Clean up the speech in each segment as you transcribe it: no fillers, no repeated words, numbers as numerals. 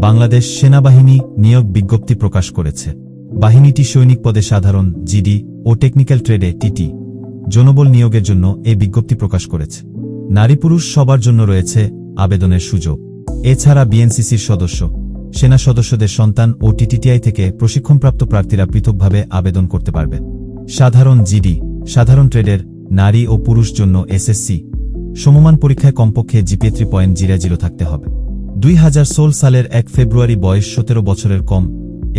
বাংলাদেশ সেনাবাহিনী নিয়োগ বিজ্ঞপ্তি প্রকাশ করেছে। বাহিনীটি সৈনিক পদে সাধারণ জিডি ও টেকনিক্যাল ট্রেডে টিটি জনবল নিয়োগের জন্য এই বিজ্ঞপ্তি প্রকাশ করেছে। নারী পুরুষ সবার জন্য রয়েছে আবেদনের সুযোগ। এছাড়া বিএনসিসির সদস্য, সেনা সদস্যদের সন্তান ও টিটিটিআই থেকে প্রশিক্ষণপ্রাপ্ত প্রার্থীরা পৃথকভাবে আবেদন করতে পারবে। সাধারণ জিডি, সাধারণ ট্রেডের নারী ও পুরুষ জন্য এসএসসি সমমান পরীক্ষায় কমপক্ষে জিপিএ 3.00 থাকতে হবে। 2016 সালের 1 ফেব্রুয়ারি বয়স 17 বছরের কম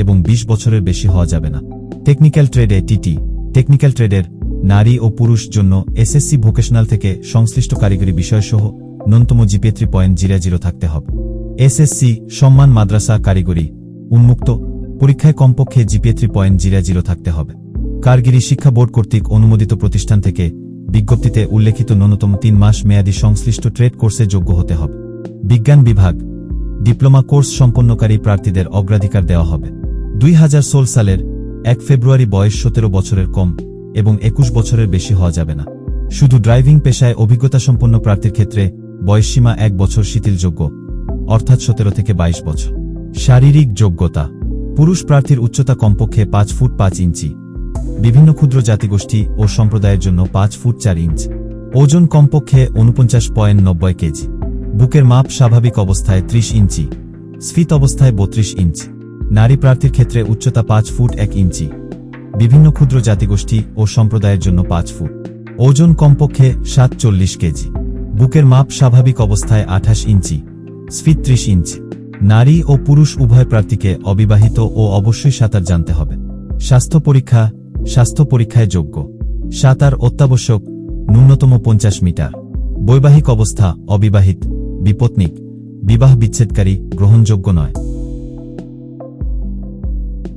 এবং 20 বছরের বেশি হওয়া যাবে না। টেকনিক্যাল ট্রেডে টিটি, টেকনিক্যাল ট্রেডের নারী ও পুরুষ জন্য এসএসসি ভোকেশনাল থেকে সংশ্লিষ্ট কারিগরি বিষয়সহ ন্যূনতম জিপিএ 3.00 থাকতে হবে। এসএসসি সম্মান মাদ্রাসা কারিগরি উন্মুক্ত পরীক্ষায় কমপক্ষে জিপিএ 3.00 থাকতে হবে। কারিগরি শিক্ষা বোর্ড কর্তৃক অনুমোদিত প্রতিষ্ঠান থেকে বিজ্ঞপ্তিতে উল্লেখিত ন্যূনতম 3 মাস মেয়াদী সংশ্লিষ্ট ট্রেড কোর্সে যোগ্য হতে হবে। বিজ্ঞান বিভাগ, ডিপ্লোমা কোর্স সম্পন্নকারী প্রার্থীদের অগ্রাধিকার দেওয়া হবে। 2016 সালের 1 ফেব্রুয়ারি বয়স 17 বছরের কম এবং 21 বছরের বেশি হওয়া যাবে না। শুধু ড্রাইভিং পেশায় অভিজ্ঞতা সম্পন্ন প্রার্থীর ক্ষেত্রে বয়সসীমা 1 বছর শিথিলযোগ্য, অর্থাৎ 17 থেকে 22 বছর। শারীরিক যোগ্যতা, পুরুষ প্রার্থীর উচ্চতা কমপক্ষে 5 ফুট 5 ইঞ্চি, বিভিন্ন ক্ষুদ্র জাতিগোষ্ঠী ও সম্প্রদায়ের জন্য 5 ফুট 4 ইঞ্চি, ওজন কমপক্ষে 49.90 কেজি, বুকের মাপ স্বাভাবিক অবস্থায় 30 ইঞ্চি, স্ফীত অবস্থায় 32 ইঞ্চি। নারী প্রার্থীর ক্ষেত্রে উচ্চতা 5 ফুট 1 ইঞ্চি, বিভিন্ন ক্ষুদ্র জাতিগোষ্ঠী ও সম্প্রদায়ের জন্য 5 ফুট, ওজন কমপক্ষে 47 কেজি, বুকের মাপ স্বাভাবিক অবস্থায় 28 ইঞ্চি, স্ফীত 30 ইঞ্চি। নারী ও পুরুষ উভয় প্রার্থীকে অবিবাহিত ও অবশ্যই সাঁতার জানতে হবে। স্বাস্থ্য পরীক্ষায় যোগ্য। সাঁতার অত্যাবশ্যক, ন্যূনতম 50 মিটার। বৈবাহিক অবস্থা অবিবাহিত, বিপত্নিক, বিবাহ বিচ্ছেদকারী গ্রহণযোগ্য নয়।